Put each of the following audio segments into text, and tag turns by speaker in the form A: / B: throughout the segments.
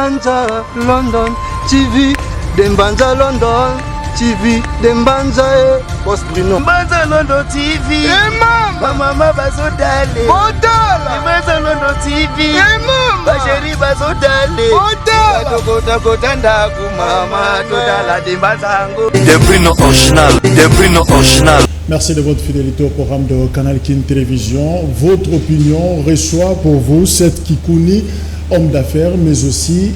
A: Dembanza London TV, Dembanza London TV, Dembanza Boss Bruno.
B: Dembanza London TV. Mama bazodale.
A: Odala.
B: Dembanza London TV. Basheri bazodale.
A: Odala.
B: Kota ndaku mama todala Dembanza ngo.
C: Des prix non original.
D: Merci de votre fidélité au programme de Canal King Télévision. Votre opinion reçoit pour vous cette Kikouni, homme d'affaires, mais aussi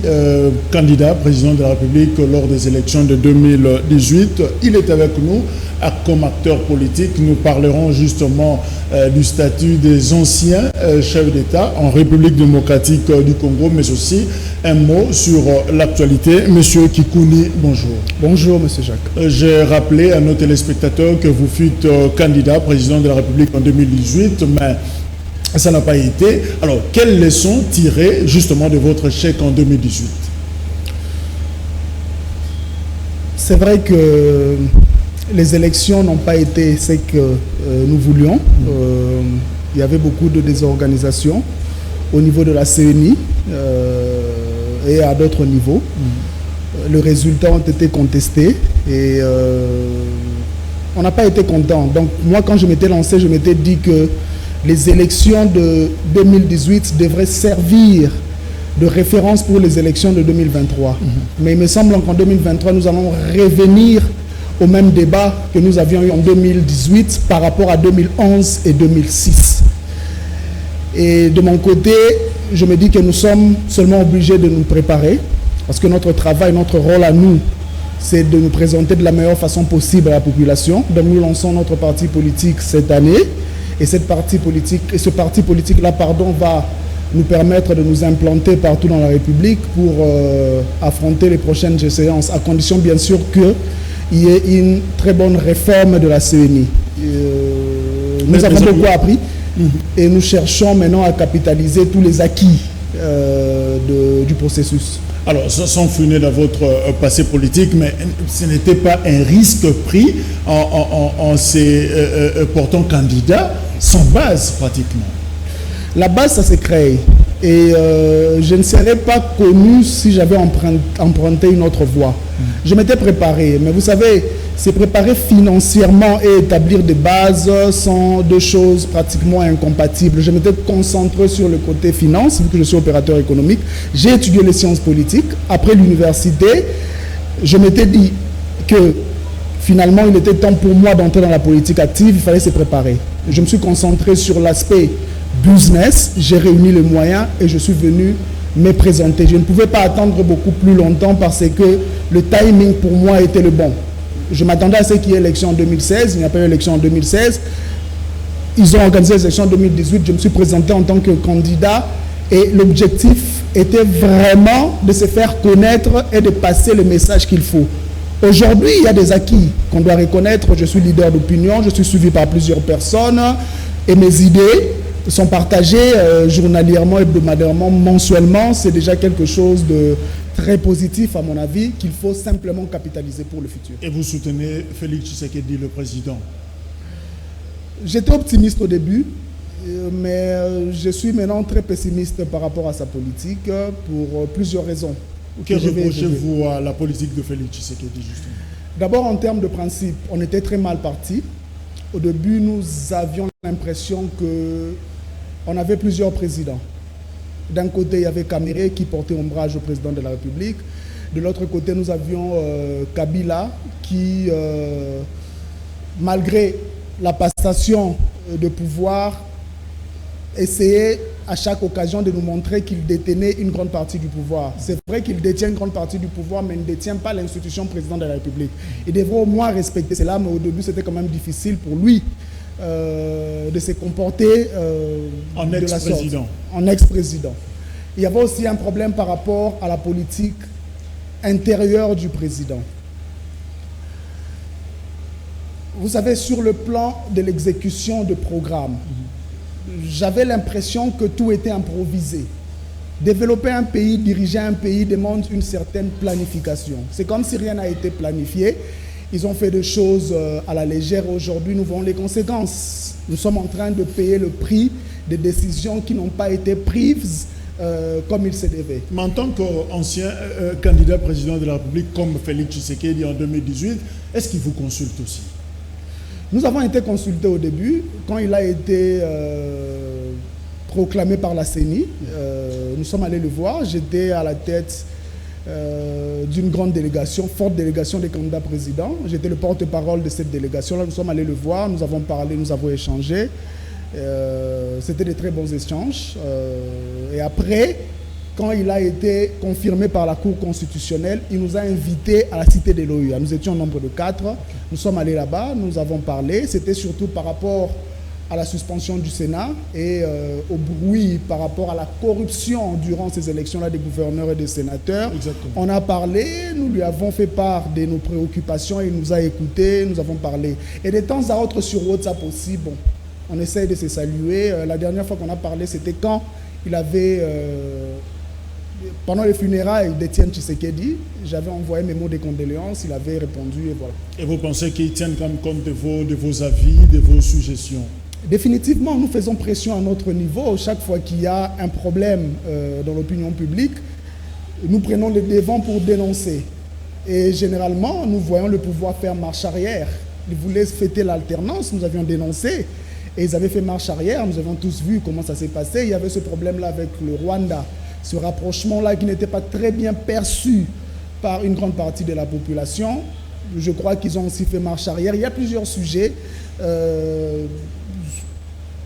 D: candidat président de la République lors des élections de 2018. Il est avec nous comme acteur politique. Nous parlerons justement du statut des anciens chefs d'État en République démocratique du Congo, mais aussi un mot sur l'actualité. Monsieur Kikouni, bonjour.
E: Bonjour, monsieur Jacques.
D: J'ai rappelé à nos téléspectateurs que vous fûtes candidat président de la République en 2018, mais ça n'a pas été. Alors, quelles leçons tirer justement de votre échec en 2018?
E: C'est vrai que les élections n'ont pas été ce que nous voulions. Il y avait beaucoup de désorganisation au niveau de la CENI et à d'autres niveaux. Les résultats ont été contestés et on n'a pas été content. Donc moi, quand je m'étais lancé, je m'étais dit que les élections de 2018 devraient servir de référence pour les élections de 2023. Mais il me semble qu'en 2023, nous allons revenir au même débat que nous avions eu en 2018 par rapport à 2011 et 2006. Et de mon côté, je me dis que nous sommes seulement obligés de nous préparer parce que notre travail, notre rôle à nous, c'est de nous présenter de la meilleure façon possible à la population. Donc nous lançons notre parti politique cette année. Et ce parti politique-là, va nous permettre de nous implanter partout dans la République pour affronter les prochaines échéances, à condition bien sûr qu'il y ait une très bonne réforme de la CENI. Nous avons beaucoup appris et nous cherchons maintenant à capitaliser tous les acquis du processus.
D: Alors, sans finir dans votre passé politique, mais ce n'était pas un risque pris en se portant candidat sans base pratiquement.
E: La base, ça s'est créé. Et je ne serais pas connu si j'avais emprunté une autre voie. Je m'étais préparé, mais vous savez, c'est préparer financièrement et établir des bases sont deux choses pratiquement incompatibles. Je m'étais concentré sur le côté finance, vu que je suis opérateur économique. J'ai étudié les sciences politiques. Après l'université, je m'étais dit que finalement, il était temps pour moi d'entrer dans la politique active. Il fallait se préparer. Je me suis concentré sur l'aspect business. J'ai réuni les moyens et je suis venu me présenter. Je ne pouvais pas attendre beaucoup plus longtemps parce que le timing pour moi était le bon. Je m'attendais à ce qu'il y ait élection en 2016. Il n'y a pas eu élection en 2016. Ils ont organisé les élections en 2018. Je me suis présenté en tant que candidat et l'objectif était vraiment de se faire connaître et de passer le message qu'il faut. Aujourd'hui, il y a des acquis qu'on doit reconnaître. Je suis leader d'opinion, je suis suivi par plusieurs personnes et mes idées sont partagées journalièrement, hebdomadairement, mensuellement. C'est déjà quelque chose de très positif à mon avis qu'il faut simplement capitaliser pour le futur.
D: Et vous soutenez Félix Tshisekedi, le président?
E: J'étais optimiste au début, mais je suis maintenant très pessimiste par rapport à sa politique pour plusieurs raisons.
D: Que reprochez-vous à la politique de Félix Tshisekedi justement?
E: D'abord, en termes de principe, on était très mal parti. Au début, nous avions l'impression qu'on avait plusieurs présidents. D'un côté, il y avait Kamere qui portait ombrage au président de la République. De l'autre côté, nous avions Kabila qui, malgré la passation de pouvoir, essayait à chaque occasion de nous montrer qu'il détenait une grande partie du pouvoir. C'est vrai qu'il détient une grande partie du pouvoir, mais il ne détient pas l'institution président de la République. Il devrait au moins respecter cela, mais au début, c'était quand même difficile pour lui de se comporter
D: en ex-président.
E: En ex-président. Il y avait aussi un problème par rapport à la politique intérieure du président. Vous savez, sur le plan de l'exécution de programmes, j'avais l'impression que tout était improvisé. Développer un pays, diriger un pays demande une certaine planification. C'est comme si rien n'a été planifié. Ils ont fait des choses à la légère. Aujourd'hui, nous voyons les conséquences. Nous sommes en train de payer le prix des décisions qui n'ont pas été prises comme il se devait.
D: Mais en tant qu'ancien candidat président de la République comme Félix Tshisekedi en 2018, est-ce qu'il vous consulte aussi?
E: Nous avons été consultés au début, quand il a été proclamé par la CENI. Nous sommes allés le voir. J'étais à la tête d'une grande délégation, forte délégation des candidats présidents. J'étais le porte-parole de cette délégation-là. Nous sommes allés le voir, nous avons parlé, nous avons échangé. C'était de très bons échanges. Et après, quand il a été confirmé par la Cour constitutionnelle, il nous a invités à la cité de l'OUA. Nous étions au nombre de 4. Nous sommes allés là-bas, nous avons parlé. C'était surtout par rapport à la suspension du Sénat et au bruit par rapport à la corruption durant ces élections-là des gouverneurs et des sénateurs.
D: Exactement.
E: On a parlé, nous lui avons fait part de nos préoccupations, il nous a écoutés, nous avons parlé. Et de temps à autre sur WhatsApp aussi, bon, on essaye de se saluer. La dernière fois qu'on a parlé, c'était quand il avait, pendant les funérailles d'Étienne Tshisekedi, j'avais envoyé mes mots de condoléances, il avait répondu et voilà.
D: Et vous pensez qu'il tienne quand même compte de vos avis, de vos suggestions?
E: Définitivement, nous faisons pression à notre niveau. Chaque fois qu'il y a un problème dans l'opinion publique, nous prenons les devants pour dénoncer. Et généralement, nous voyons le pouvoir faire marche arrière. Ils voulaient fêter l'alternance, nous avions dénoncé. Et ils avaient fait marche arrière, nous avons tous vu comment ça s'est passé. Il y avait ce problème-là avec le Rwanda, ce rapprochement-là qui n'était pas très bien perçu par une grande partie de la population. Je crois qu'ils ont aussi fait marche arrière. Il y a plusieurs sujets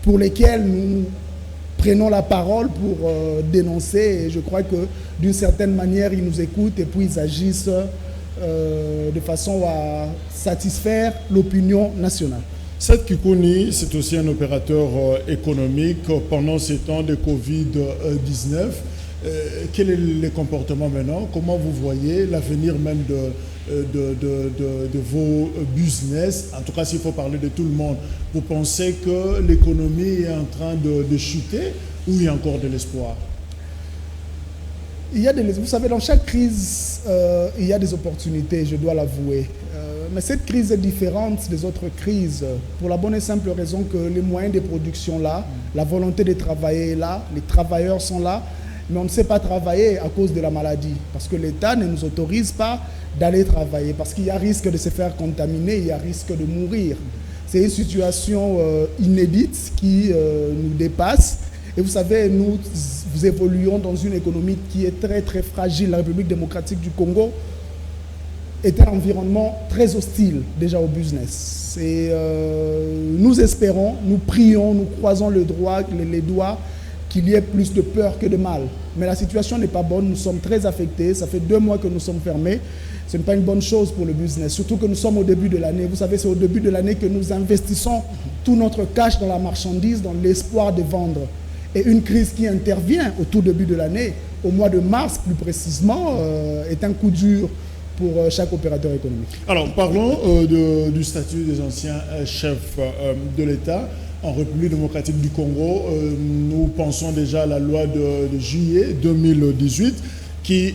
E: pour lesquels nous prenons la parole pour dénoncer. Et je crois que d'une certaine manière, ils nous écoutent et puis ils agissent de façon à satisfaire l'opinion nationale.
D: Seth Kikuni, c'est aussi un opérateur économique pendant ces temps de Covid-19. Quel est le comportement maintenant? Comment vous voyez l'avenir même de vos business? En tout cas, s'il faut parler de tout le monde, vous pensez que l'économie est en train de chuter ou il y a encore de l'espoir?
E: Vous savez, dans chaque crise, il y a des opportunités, je dois l'avouer. Mais cette crise est différente des autres crises pour la bonne et simple raison que les moyens de production là, la volonté de travailler est là, les travailleurs sont là, mais on ne sait pas travailler à cause de la maladie parce que l'État ne nous autorise pas d'aller travailler parce qu'il y a risque de se faire contaminer, il y a risque de mourir. C'est une situation inédite qui nous dépasse. Et vous savez, nous évoluons dans une économie qui est très très fragile. La République démocratique du Congo est un environnement très hostile déjà au business. Et nous espérons, nous prions, nous croisons les doigts qu'il y ait plus de peur que de mal. Mais la situation n'est pas bonne, nous sommes très affectés. Ça fait 2 mois que nous sommes fermés. Ce n'est pas une bonne chose pour le business, surtout que nous sommes au début de l'année. Vous savez, c'est au début de l'année que nous investissons tout notre cash dans la marchandise, dans l'espoir de vendre. Et une crise qui intervient au tout début de l'année, au mois de mars plus précisément, est un coup dur pour chaque opérateur économique.
D: Alors, parlons du statut des anciens chefs de l'État. En République démocratique du Congo, nous pensons déjà à la loi de juillet 2018 qui,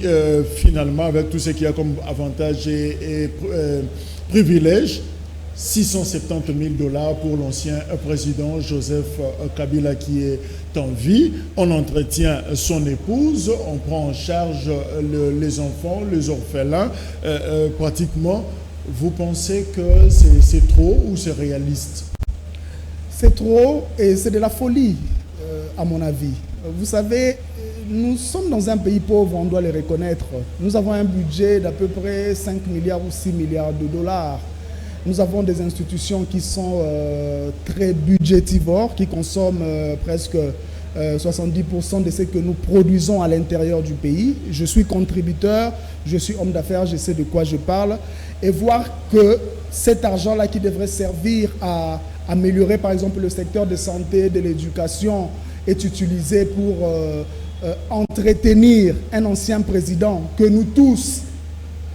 D: finalement, avec tout ce qu'il y a comme avantages et privilèges, 670 000 $ pour l'ancien président Joseph Kabila qui est en vie. On entretient son épouse, on prend en charge les enfants, les orphelins. Pratiquement, vous pensez que c'est trop ou c'est réaliste?
E: C'est trop et c'est de la folie, à mon avis. Vous savez, nous sommes dans un pays pauvre, on doit le reconnaître. Nous avons un budget d'à peu près 5 milliards ou 6 milliards de dollars. Nous avons des institutions qui sont très budgétivores, qui consomment presque 70% de ce que nous produisons à l'intérieur du pays. Je suis contributeur, je suis homme d'affaires, je sais de quoi je parle. Et voir que cet argent-là qui devrait servir à améliorer par exemple le secteur de santé, de l'éducation, est utilisé pour entretenir un ancien président que nous tous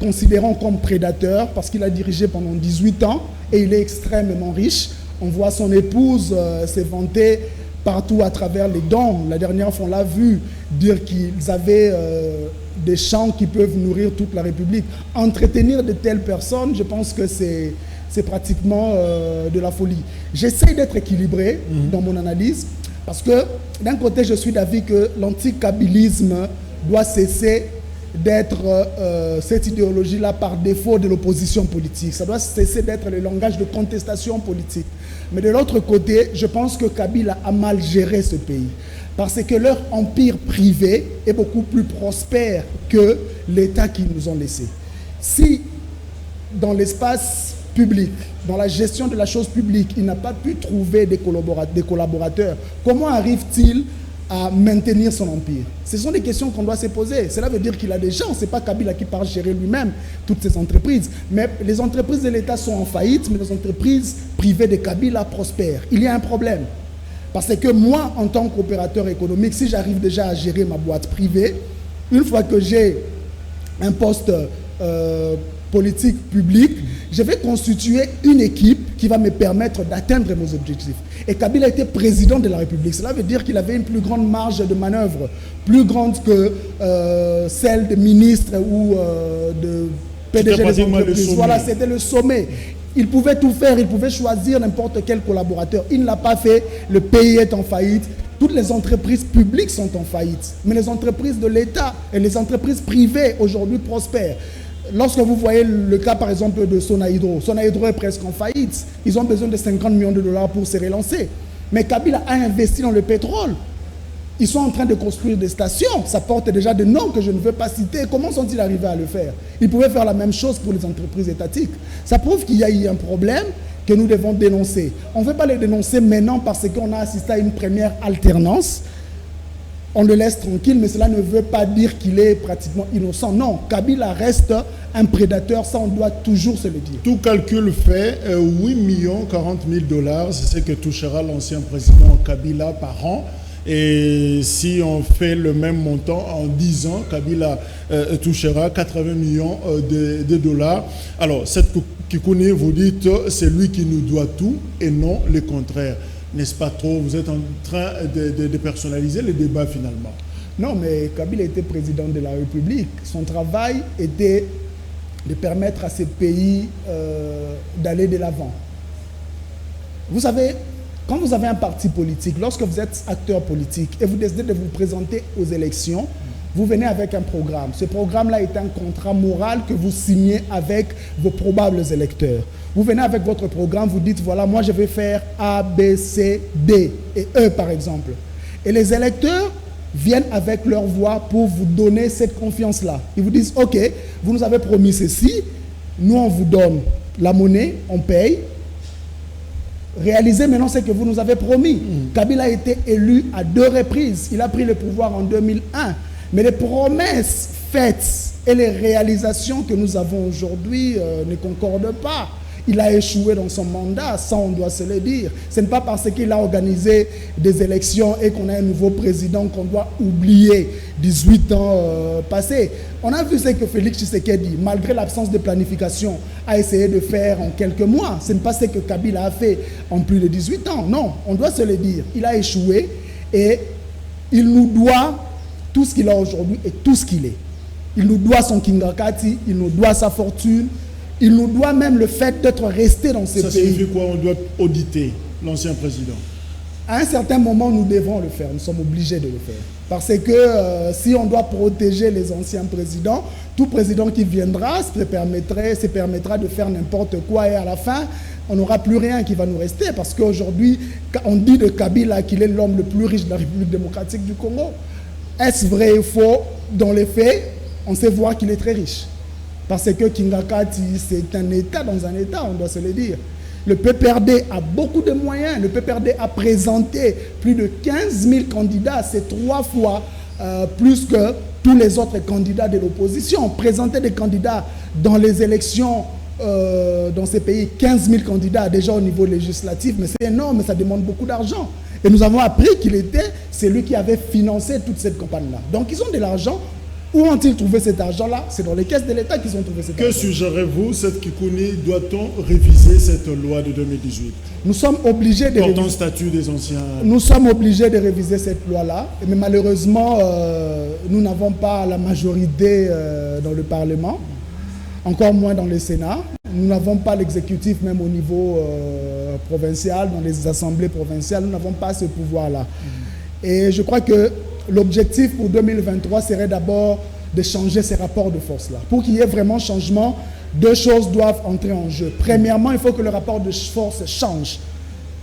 E: considérons comme prédateur parce qu'il a dirigé pendant 18 ans et il est extrêmement riche. On voit son épouse se vanter partout à travers les dons. La dernière fois, on l'a vu dire qu'ils avaient des champs qui peuvent nourrir toute la République. Entretenir de telles personnes, je pense que c'est pratiquement de la folie. J'essaie d'être équilibré dans mon analyse. Parce que d'un côté, je suis d'avis que l'anticabilisme doit cesser d'être cette idéologie-là par défaut de l'opposition politique. Ça doit cesser d'être le langage de contestation politique. Mais de l'autre côté, je pense que Kabila a mal géré ce pays. Parce que leur empire privé est beaucoup plus prospère que l'État qu'ils nous ont laissé. Si dans l'espace public, dans la gestion de la chose publique, il n'a pas pu trouver des collaborateurs, comment arrive-t-il à maintenir son empire? Ce sont des questions qu'on doit se poser. Cela veut dire qu'il a des gens. Ce n'est pas Kabila qui part gérer lui-même toutes ces entreprises. Mais les entreprises de l'État sont en faillite, mais les entreprises privées de Kabila prospèrent. Il y a un problème. Parce que moi, en tant qu'opérateur économique, si j'arrive déjà à gérer ma boîte privée, une fois que j'ai un poste politique public, je vais constituer une équipe qui va me permettre d'atteindre mes objectifs. Et Kabila était président de la République. Cela veut dire qu'il avait une plus grande marge de manœuvre, plus grande que celle de ministres ou de PDG des entreprises. Voilà, c'était le sommet. Il pouvait tout faire, il pouvait choisir n'importe quel collaborateur. Il ne l'a pas fait, le pays est en faillite. Toutes les entreprises publiques sont en faillite. Mais les entreprises de l'État et les entreprises privées aujourd'hui prospèrent. Lorsque vous voyez le cas par exemple de Sonaïdro, Sonaïdro est presque en faillite. Ils ont besoin de 50 millions de dollars pour se relancer. Mais Kabila a investi dans le pétrole. Ils sont en train de construire des stations. Ça porte déjà des noms que je ne veux pas citer. Comment sont-ils arrivés à le faire? Ils pouvaient faire la même chose pour les entreprises étatiques. Ça prouve qu'il y a eu un problème que nous devons dénoncer. On ne veut pas les dénoncer maintenant parce qu'on a assisté à une première alternance. On le laisse tranquille, mais cela ne veut pas dire qu'il est pratiquement innocent. Non, Kabila reste un prédateur, ça on doit toujours se le dire.
D: Tout calcul fait, 8 40 000 $, c'est ce que touchera l'ancien président Kabila par an. Et si on fait le même montant en 10 ans, Kabila touchera 80 millions de dollars. Alors, cette Kikouni, vous dites, c'est lui qui nous doit tout et non le contraire. N'est-ce pas trop? Vous êtes en train de personnaliser le débat finalement.
E: Non, mais Kabila était président de la République. Son travail était de permettre à ces pays d'aller de l'avant. Vous savez, quand vous avez un parti politique, lorsque vous êtes acteur politique et vous décidez de vous présenter aux élections, vous venez avec un programme. Ce programme-là est un contrat moral que vous signez avec vos probables électeurs. Vous venez avec votre programme, vous dites, voilà, moi je vais faire A, B, C, D et E par exemple. Et les électeurs viennent avec leur voix pour vous donner cette confiance-là. Ils vous disent, ok, vous nous avez promis ceci, nous on vous donne la monnaie, on paye. Réalisez maintenant ce que vous nous avez promis. Kabila a été élu à 2 reprises. Il a pris le pouvoir en 2001. Mais les promesses faites et les réalisations que nous avons aujourd'hui ne concordent pas. Il a échoué dans son mandat, ça on doit se le dire. Ce n'est pas parce qu'il a organisé des élections et qu'on a un nouveau président qu'on doit oublier 18 ans passés. On a vu ce que Félix Tshisekedi, malgré l'absence de planification, a essayé de faire en quelques mois. Ce n'est pas ce que Kabila a fait en plus de 18 ans. Non, on doit se le dire. Il a échoué et il nous doit tout ce qu'il a aujourd'hui et tout ce qu'il est. Il nous doit son Kingakati, il nous doit sa fortune, il nous doit même le fait d'être resté dans ce pays.
D: Ça signifie quoi? On doit auditer l'ancien président.
E: À un certain moment, nous devons le faire. Nous sommes obligés de le faire. Parce que si on doit protéger les anciens présidents, tout président qui viendra se permettra de faire n'importe quoi et à la fin, on n'aura plus rien qui va nous rester. Parce qu'aujourd'hui, on dit de Kabila qu'il est l'homme le plus riche de la République démocratique du Congo. Est-ce vrai ou faux? Dans les faits, on sait voir qu'il est très riche. Parce que Kingakati, c'est un État dans un État, on doit se le dire. Le PPRD a beaucoup de moyens. Le PPRD a présenté plus de 15 000 candidats. C'est 3 fois plus que tous les autres candidats de l'opposition. Présenter des candidats dans les élections dans ces pays, 15 000 candidats déjà au niveau législatif, mais c'est énorme, ça demande beaucoup d'argent. Et nous avons appris qu'il était celui qui avait financé toute cette campagne-là. Donc ils ont de l'argent. Où ont-ils trouvé cet argent-là? C'est dans les caisses de l'État qu'ils ont trouvé cet argent.
D: Que suggérez-vous, cette Kikouni? Doit-on réviser cette loi de 2018?
E: Nous sommes obligés de
D: réviser. Statut des anciens.
E: Nous sommes obligés de réviser cette loi-là. Mais malheureusement, nous n'avons pas la majorité dans le Parlement, encore moins dans le Sénat. Nous n'avons pas l'exécutif même au niveau provincial, dans les assemblées provinciales, nous n'avons pas ce pouvoir-là. Et je crois que l'objectif pour 2023 serait d'abord de changer ces rapports de force-là. Pour qu'il y ait vraiment changement, deux choses doivent entrer en jeu. Premièrement, il faut que le rapport de force change.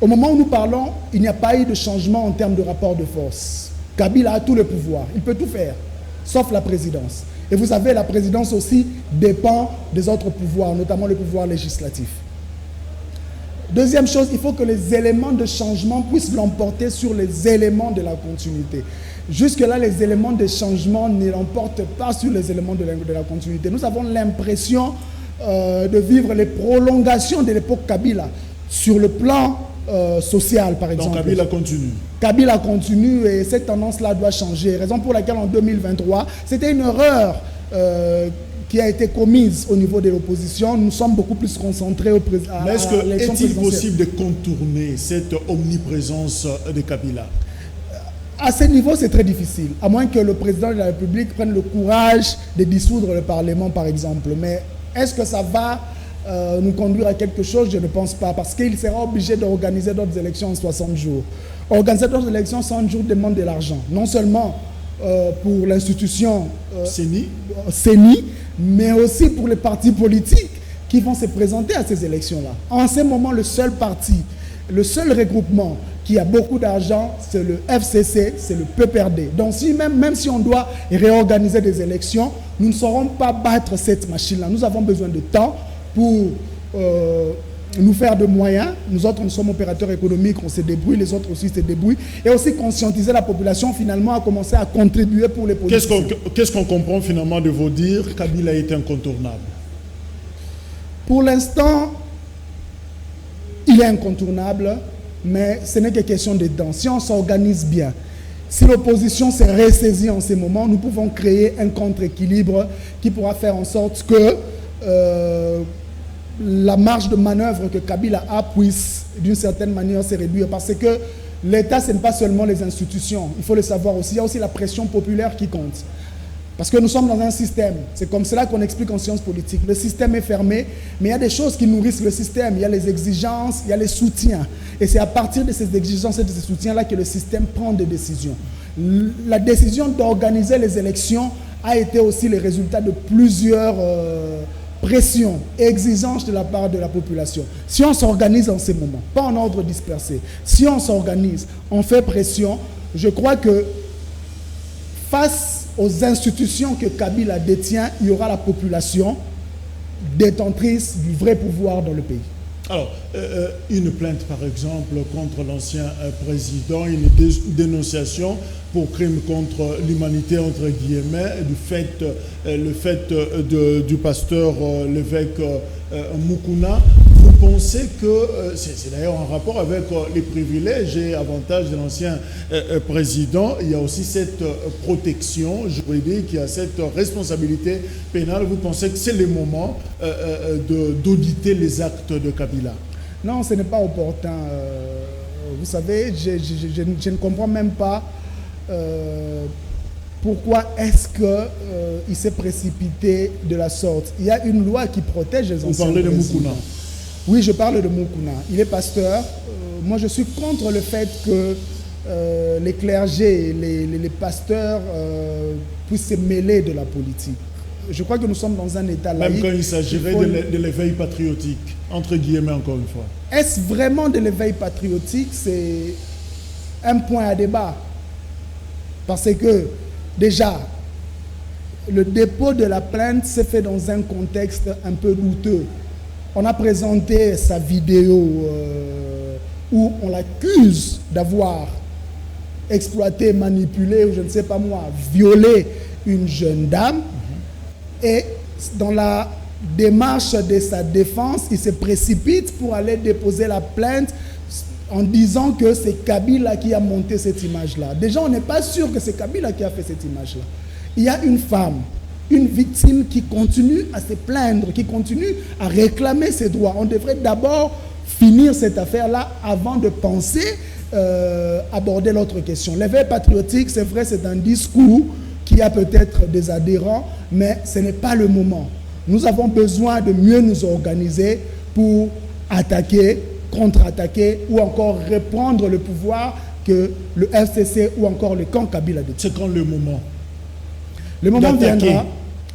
E: Au moment où nous parlons, il n'y a pas eu de changement en termes de rapport de force. Kabila a tout le pouvoir, il peut tout faire, sauf la présidence. Et vous savez, la présidence aussi dépend des autres pouvoirs, notamment le pouvoir législatif. Deuxième chose, il faut que les éléments de changement puissent l'emporter sur les éléments de la continuité. Jusque-là, les éléments de changement ne l'emportent pas sur les éléments de la continuité. Nous avons l'impression de vivre les prolongations de l'époque Kabila sur le plan social, par exemple.
D: Donc Kabila continue.
E: Kabila continue et cette tendance-là doit changer. Raison pour laquelle en 2023, c'était une erreur qui a été commise au niveau de l'opposition. Nous sommes beaucoup plus concentrés à l'élection présidentielle.
D: Mais est-il possible de contourner cette omniprésence de Kabila?
E: À ce niveau, c'est très difficile, à moins que le président de la République prenne le courage de dissoudre le Parlement, par exemple. Mais est-ce que ça va nous conduire à quelque chose? Je ne pense pas, parce qu'il sera obligé d'organiser d'autres élections en 60 jours. Organiser d'autres élections en 60 jours demande de l'argent, non seulement pour l'institution CENI, mais aussi pour les partis politiques qui vont se présenter à ces élections-là. En ce moment, le seul parti, le seul regroupement qui a beaucoup d'argent, c'est le FCC, c'est le PPRD. Donc même si on doit réorganiser des élections, nous ne saurons pas battre cette machine-là. Nous avons besoin de temps pour nous faire de moyens. Nous autres, nous sommes opérateurs économiques, on se débrouille, les autres aussi se débrouillent. Et aussi conscientiser la population finalement à commencer à contribuer pour les politiciens.
D: Qu'est-ce qu'on comprend finalement de vos dires? Kabila est incontournable.
E: Pour l'instant, il est incontournable, mais ce n'est que question de temps. Si on s'organise bien, si l'opposition s'est ressaisie en ces moments, nous pouvons créer un contre-équilibre qui pourra faire en sorte que la marge de manœuvre que Kabila a puisse d'une certaine manière se réduire. Parce que l'État, ce n'est pas seulement les institutions, il faut le savoir aussi. Il y a aussi la pression populaire qui compte. Parce que nous sommes dans un système, c'est comme cela qu'on explique en sciences politiques. Le système est fermé, mais il y a des choses qui nourrissent le système. Il y a les exigences, il y a les soutiens. Et c'est à partir de ces exigences et de ces soutiens-là que le système prend des décisions. La décision d'organiser les élections a été aussi le résultat de plusieurs pressions et exigences de la part de la population. Si on s'organise en ces moments, pas en ordre dispersé, si on s'organise, on fait pression, je crois que face aux institutions que Kabila détient, il y aura la population détentrice du vrai pouvoir dans le pays.
D: Alors, une plainte par exemple contre l'ancien président, une dénonciation pour crime contre l'humanité entre guillemets, le fait du pasteur l'évêque Mukuna. Vous pensez que, c'est d'ailleurs en rapport avec les privilèges et avantages de l'ancien président, il y a aussi cette protection juridique, il y a cette responsabilité pénale. Vous pensez que c'est le moment d'auditer les actes de Kabila?
E: Non, ce n'est pas opportun. Vous savez, je ne comprends même pas pourquoi est-ce qu'il s'est précipité de la sorte. Il y a une loi qui protège les anciens.
D: Vous parlez de Mukuna?
E: Oui, je parle de Mukuna. Il est pasteur. Moi, je suis contre le fait que les clergés, les pasteurs puissent se mêler de la politique. Je crois que nous sommes dans un état laïque.
D: Même quand il s'agirait de l'éveil patriotique, entre guillemets encore une fois.
E: Est-ce vraiment de l'éveil patriotique? C'est un point à débat. Parce que, déjà, le dépôt de la plainte s'est fait dans un contexte un peu douteux. On a présenté sa vidéo où on l'accuse d'avoir exploité, manipulé, ou je ne sais pas moi, violé une jeune dame. Et dans la démarche de sa défense, il se précipite pour aller déposer la plainte en disant que c'est Kabila qui a monté cette image-là. Déjà, on n'est pas sûr que c'est Kabila qui a fait cette image-là. Il y a une femme, une victime qui continue à se plaindre, qui continue à réclamer ses droits. On devrait d'abord finir cette affaire-là avant de penser aborder l'autre question. L'éveil patriotique, c'est vrai, c'est un discours qui a peut-être des adhérents, mais ce n'est pas le moment. Nous avons besoin de mieux nous organiser pour attaquer, contre-attaquer ou encore reprendre le pouvoir que le FCC ou encore le camp Kabila détient.
D: C'est quand le moment?
E: Le moment viendra.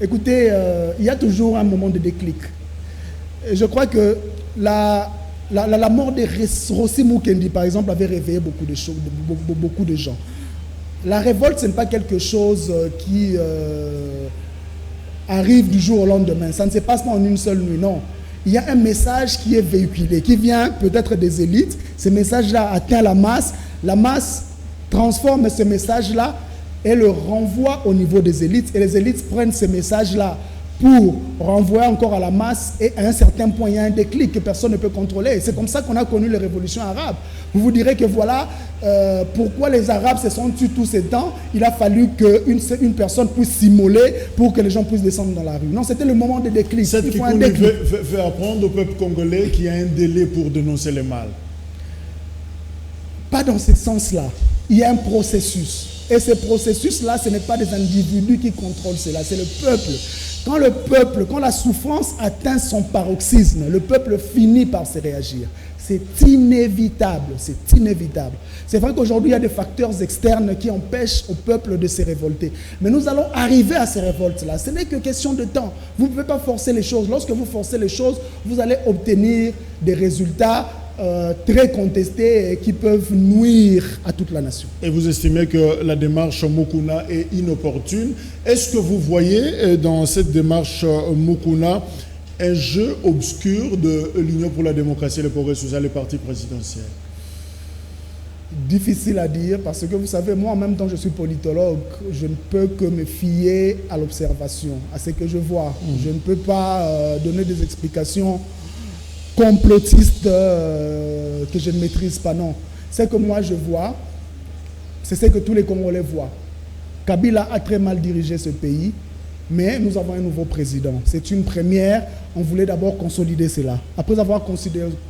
E: Écoutez, il y a toujours un moment de déclic. Et je crois que la mort de Rossi Mukendi, par exemple, avait réveillé beaucoup de gens. La révolte, ce n'est pas quelque chose qui arrive du jour au lendemain. Ça ne se passe pas en une seule nuit, non. Il y a un message qui est véhiculé, qui vient peut-être des élites. Ce message-là atteint la masse. La masse transforme ce message-là et le renvoie au niveau des élites. Et les élites prennent ce message-là pour renvoyer encore à la masse, et à un certain point, il y a un déclic que personne ne peut contrôler. C'est comme ça qu'on a connu les révolutions arabes. Vous vous direz que voilà pourquoi les Arabes se sont tués tous ces temps. Il a fallu qu'une personne puisse s'immoler pour que les gens puissent descendre dans la rue. Non, c'était le moment de déclic.
D: Cette Kikouni veut apprendre au peuple congolais qu'il y a un délai pour dénoncer le mal. Pas dans ce sens-là. Il y a un processus. Et ce processus-là, ce n'est pas des individus qui contrôlent cela, c'est le peuple. Quand la souffrance atteint son paroxysme, le peuple finit par se réagir. C'est inévitable, c'est inévitable. C'est vrai qu'aujourd'hui, il y a des facteurs externes qui empêchent au peuple de se révolter. Mais nous allons arriver à ces révoltes-là. Ce n'est que question de temps. Vous ne pouvez pas forcer les choses. Lorsque vous forcez les choses, vous allez obtenir des résultats très contestés et qui peuvent nuire à toute la nation. Et vous estimez que la démarche Mukuna est inopportune. Est-ce que vous voyez dans cette démarche Mukuna un jeu obscur de l'Union pour la démocratie et le progrès social, les partis présidentiels? Difficile à dire parce que vous savez, moi en même temps je suis politologue, je ne peux que me fier à l'observation, à ce que je vois. Je ne peux pas donner des explications complotistes que je ne maîtrise pas, non. Ce que moi je vois, c'est ce que tous les Congolais voient. Kabila a très mal dirigé ce pays, mais nous avons un nouveau président. C'est une première. On voulait d'abord consolider cela. Après avoir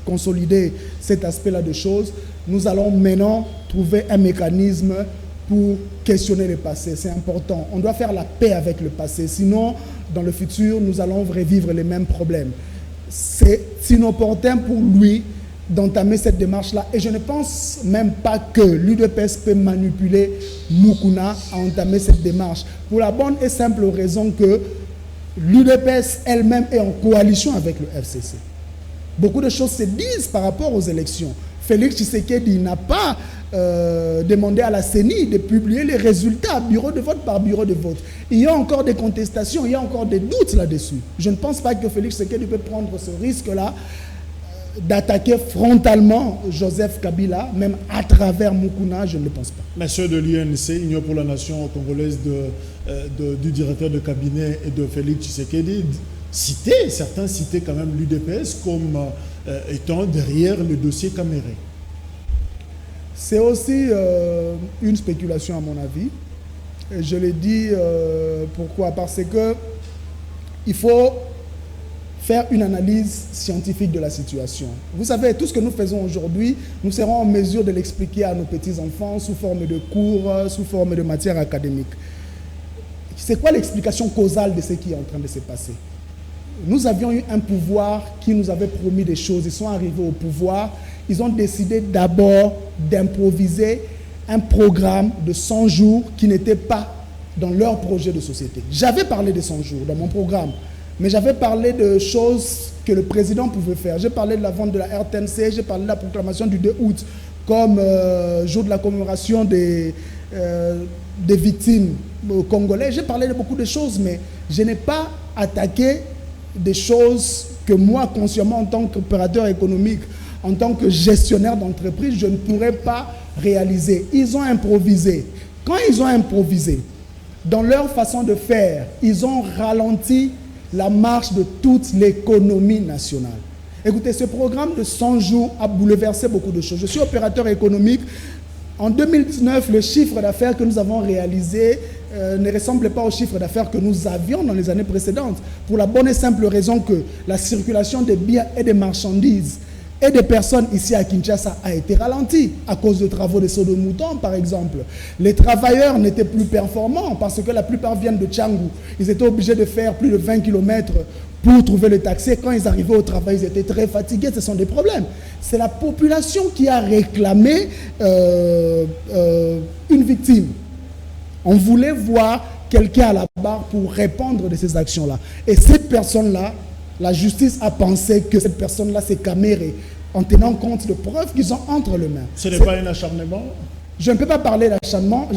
D: consolidé cet aspect-là de choses, nous allons maintenant trouver un mécanisme pour questionner le passé. C'est important. On doit faire la paix avec le passé. Sinon, dans le futur, nous allons revivre les mêmes problèmes. C'est inopportun pour lui d'entamer cette démarche-là. Et je ne pense même pas que l'UDPS peut manipuler Mukuna à entamer cette démarche. Pour la bonne et simple raison que l'UDPS elle-même est en coalition avec le FCC. Beaucoup de choses se disent par rapport aux élections. Félix Tshisekedi n'a pas demandé à la CENI de publier les résultats bureau de vote par bureau de vote. Il y a encore des contestations, il y a encore des doutes là-dessus. Je ne pense pas que Félix Tshisekedi peut prendre ce risque-là d'attaquer frontalement Joseph Kabila, même à travers Mukuna, je ne le pense pas. Monsieur de l'UNC, Union pour la nation congolaise, du directeur de cabinet et de Félix Tshisekedi, certains citaient quand même l'UDPS comme étant derrière le dossier Caméré. C'est aussi une spéculation à mon avis. Et je le dis pourquoi? Parce que il faut faire une analyse scientifique de la situation. Vous savez, tout ce que nous faisons aujourd'hui, nous serons en mesure de l'expliquer à nos petits-enfants sous forme de cours, sous forme de matière académique. C'est quoi l'explication causale de ce qui est en train de se passer? Nous avions eu un pouvoir qui nous avait promis des choses. Ils sont arrivés au pouvoir. Ils ont décidé d'abord d'improviser un programme de 100 jours qui n'était pas dans leur projet de société. J'avais parlé de 100 jours dans mon programme, mais j'avais parlé de choses que le président pouvait faire. J'ai parlé de la vente de la RTNC, j'ai parlé de la proclamation du 2 août comme jour de la commémoration des victimes congolais. J'ai parlé de beaucoup de choses, mais je n'ai pas attaqué des choses que moi, consciemment, en tant qu'opérateur économique, en tant que gestionnaire d'entreprise, je ne pourrais pas réaliser. Ils ont improvisé. Quand ils ont improvisé, dans leur façon de faire, ils ont ralenti la marche de toute l'économie nationale. Écoutez, ce programme de 100 jours a bouleversé beaucoup de choses. Je suis opérateur économique. En 2019, le chiffre d'affaires que nous avons réalisé ne ressemble pas au chiffre d'affaires que nous avions dans les années précédentes. Pour la bonne et simple raison que la circulation des biens et des marchandises
E: et des personnes ici à Kinshasa a été ralenti à cause de travaux de saut de mouton, par exemple. Les travailleurs n'étaient plus performants parce que la plupart viennent de Tchangou. Ils étaient obligés de faire plus de 20 km pour trouver le taxi. Quand ils arrivaient au travail, ils étaient très fatigués. Ce sont des problèmes. C'est la population qui a réclamé une victime. On voulait voir quelqu'un à la barre pour répondre de ces actions-là. Et cette personne-là, la justice a pensé que cette personne-là s'est camérée en tenant compte de preuves qu'ils ont entre les mains.
D: Ce n'est pas un acharnement?
E: Je ne peux pas parler d'acharnement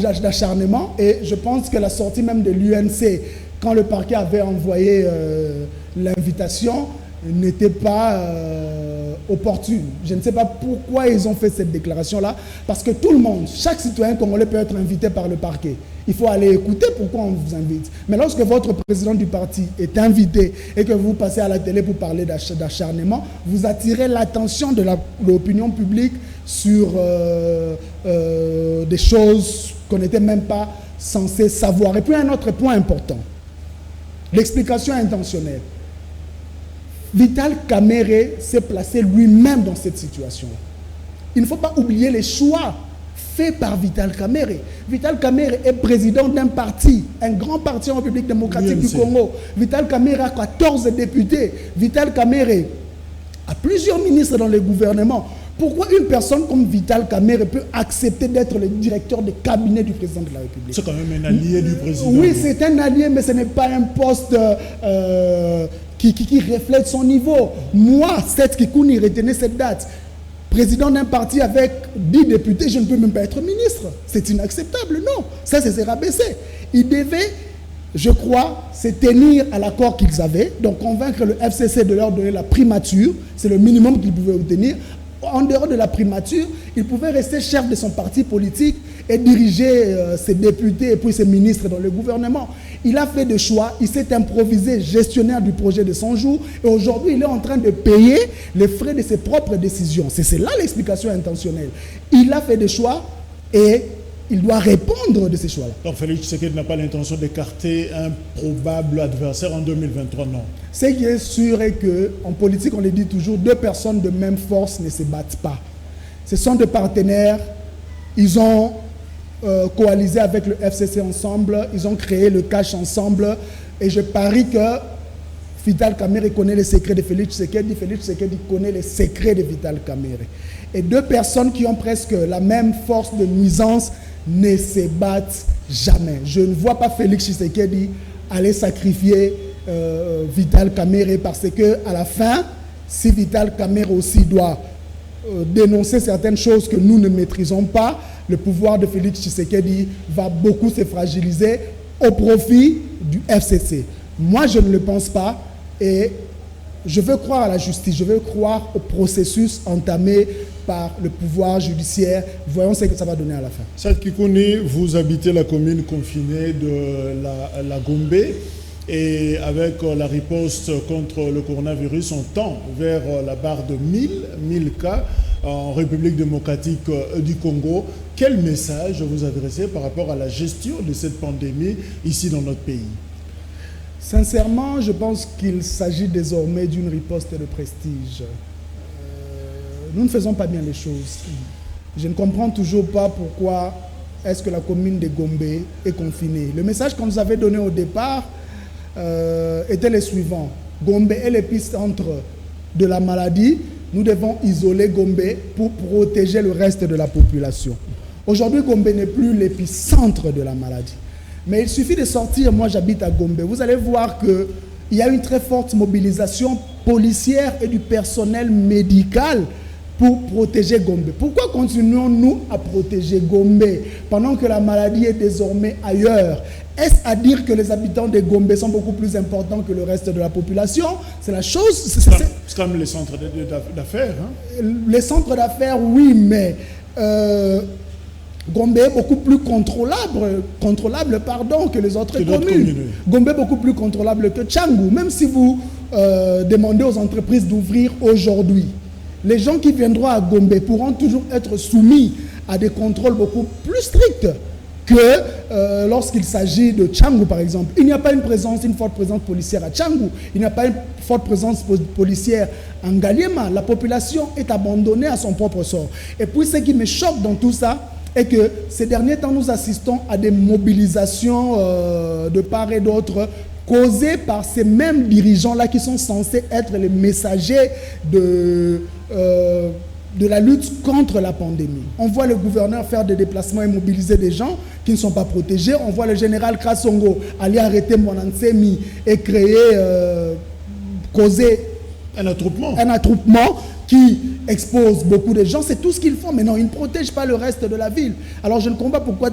E: et je pense que la sortie même de l'UNC, quand le parquet avait envoyé l'invitation, n'était pas opportune. Je ne sais pas pourquoi ils ont fait cette déclaration-là, parce que tout le monde, chaque citoyen congolais peut être invité par le parquet. Il faut aller écouter pourquoi on vous invite. Mais lorsque votre président du parti est invité et que vous passez à la télé pour parler d'acharnement, vous attirez l'attention de l'opinion publique sur des choses qu'on n'était même pas censé savoir. Et puis un autre point important, l'explication intentionnelle. Vital Kamerhe s'est placé lui-même dans cette situation. Il ne faut pas oublier les choix faits par Vital Kamerhe. Vital Kamerhe est président d'un parti, un grand parti en République démocratique du Congo. Vital Kamerhe a 14 députés. Vital Kamerhe a plusieurs ministres dans le gouvernement. Pourquoi une personne comme Vital Kamerhe peut accepter d'être le directeur de cabinet du président de la République?
D: C'est quand même un allié du président.
E: Oui, c'est un allié, mais ce n'est pas un poste qui reflète son niveau. Moi, Seth Kikouni, retenez cette date. Président d'un parti avec 10 députés, je ne peux même pas être ministre. C'est inacceptable, non. Ça, c'est rabaissé. Ils devaient, je crois, se tenir à l'accord qu'ils avaient, donc convaincre le FCC de leur donner la primature, c'est le minimum qu'ils pouvaient obtenir. En dehors de la primature, il pouvait rester chef de son parti politique et diriger ses députés et puis ses ministres dans le gouvernement. Il a fait des choix, il s'est improvisé gestionnaire du projet de 100 jours et aujourd'hui il est en train de payer les frais de ses propres décisions. C'est là l'explication intentionnelle. Il a fait des choix et il doit répondre de ces choix-là.
D: Donc Félix Tshisekedi n'a pas l'intention d'écarter un probable adversaire en 2023, non?
E: Ce qui est sûr est qu'en politique, on le dit toujours, deux personnes de même force ne se battent pas. Ce sont deux partenaires, ils ont coalisé avec le FCC ensemble, ils ont créé le cash ensemble, et je parie que Vital Kamerhe connaît les secrets de Félix Tshisekedi, Félix Tshisekedi connaît les secrets de Vital Kamerhe. Et deux personnes qui ont presque la même force de nuisance ne se battent jamais. Je ne vois pas Félix Tshisekedi aller sacrifier Vital Kamerhe parce que à la fin, si Vital Kamerhe aussi doit dénoncer certaines choses que nous ne maîtrisons pas, le pouvoir de Félix Tshisekedi va beaucoup se fragiliser au profit du FCC. Moi, je ne le pense pas et je veux croire à la justice, je veux croire au processus entamé par le pouvoir judiciaire. Voyons ce que ça va donner à la fin.
D: Seth Kikouni, vous habitez la commune confinée de la Gombe et avec la riposte contre le coronavirus, on tend vers la barre de 1000 cas en République démocratique du Congo. Quel message vous adressez par rapport à la gestion de cette pandémie ici dans notre pays?
E: Sincèrement, je pense qu'il s'agit désormais d'une riposte de prestige. Nous ne faisons pas bien les choses. Je ne comprends toujours pas pourquoi est-ce que la commune de Gombe est confinée. Le message qu'on nous avait donné au départ était le suivant. Gombe est l'épicentre de la maladie. Nous devons isoler Gombe pour protéger le reste de la population. Aujourd'hui, Gombe n'est plus l'épicentre de la maladie. Mais il suffit de sortir, moi j'habite à Gombe, vous allez voir qu'il y a une très forte mobilisation policière et du personnel médical pour protéger Gombe. Pourquoi continuons-nous à protéger Gombe pendant que la maladie est désormais ailleurs? Est-ce à dire que les habitants de Gombe sont beaucoup plus importants que le reste de la population? C'est la chose...
D: C'est comme les centres d'affaires. Hein?
E: Les centres d'affaires, oui, mais... Gombe est beaucoup plus contrôlable que les autres communes. Gombe est beaucoup plus contrôlable que Tchangou. Même si vous demandez aux entreprises d'ouvrir aujourd'hui, les gens qui viendront à Gombe pourront toujours être soumis à des contrôles beaucoup plus stricts que lorsqu'il s'agit de Tchangou, par exemple, il n'y a pas une forte présence policière à Tchangou, il n'y a pas une forte présence policière en Ngaliema. La population est abandonnée à son propre sort. Et puis, ce qui me choque dans tout ça, est que ces derniers temps, nous assistons à des mobilisations de part et d'autre causées par ces mêmes dirigeants-là qui sont censés être les messagers de la lutte contre la pandémie. On voit le gouverneur faire des déplacements et mobiliser des gens qui ne sont pas protégés. On voit le général Krasongo aller arrêter Monansemi et causer
D: un attroupement
E: qui expose beaucoup de gens. C'est tout ce qu'ils font, mais non, ils ne protègent pas le reste de la ville. Alors je ne comprends pas pourquoi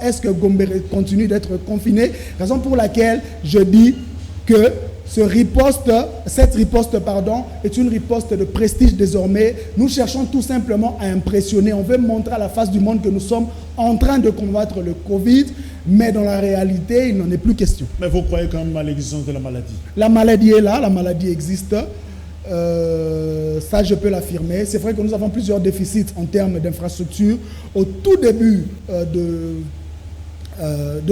E: est-ce que Gombe continue d'être confiné, raison pour laquelle je dis que cette riposte est une riposte de prestige désormais. Nous cherchons tout simplement à impressionner. On veut montrer à la face du monde que nous sommes en train de combattre le Covid, mais dans la réalité, il n'en est plus question.
D: Mais vous croyez quand même à l'existence de la maladie? La
E: maladie est là, la maladie existe. Ça, je peux l'affirmer. C'est vrai que nous avons plusieurs déficits en termes d'infrastructures. Au tout début de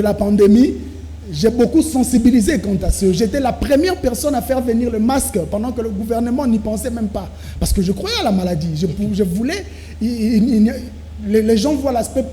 E: la pandémie, j'ai beaucoup sensibilisé quant à ce. J'étais la première personne à faire venir le masque pendant que le gouvernement n'y pensait même pas. Parce que je croyais à la maladie. Je voulais... Les gens voient l'aspect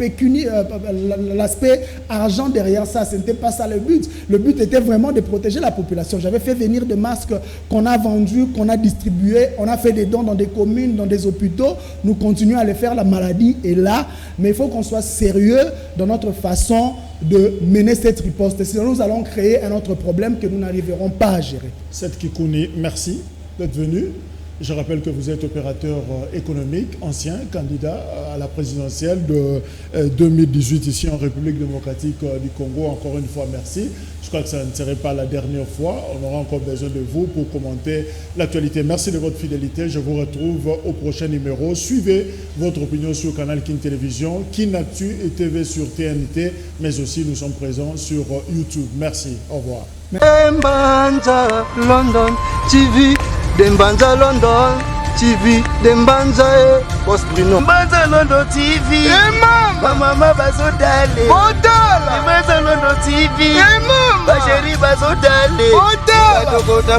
E: l'aspect argent derrière ça. Ce n'était pas ça le but. Le but était vraiment de protéger la population. J'avais fait venir des masques qu'on a vendus, qu'on a distribués. On a fait des dons dans des communes, dans des hôpitaux. Nous continuons à le faire. La maladie est là. Mais il faut qu'on soit sérieux dans notre façon de mener cette riposte. Sinon, nous allons créer un autre problème que nous n'arriverons pas à gérer.
D: Seth Kikouni, merci d'être venu. Je rappelle que vous êtes opérateur économique, ancien candidat à la présidentielle de 2018 ici en République démocratique du Congo. Encore une fois, merci. Je crois que ça ne serait pas la dernière fois. On aura encore besoin de vous pour commenter l'actualité. Merci de votre fidélité. Je vous retrouve au prochain numéro. Suivez votre opinion sur Canal King Télévision, King Actu et TV sur TNT, mais aussi nous sommes présents sur YouTube. Merci. Au revoir.
A: Dembanza London TV, Dembanza London TV, Dembanza Boss Bruno.
B: Dembanza London TV. Mama bazodale. Dembanza London TV. Basheri bazodale.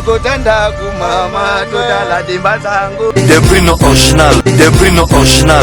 B: Kota ndaku mama todala Dembanza ngo.
C: Des prix non original, des prix non original.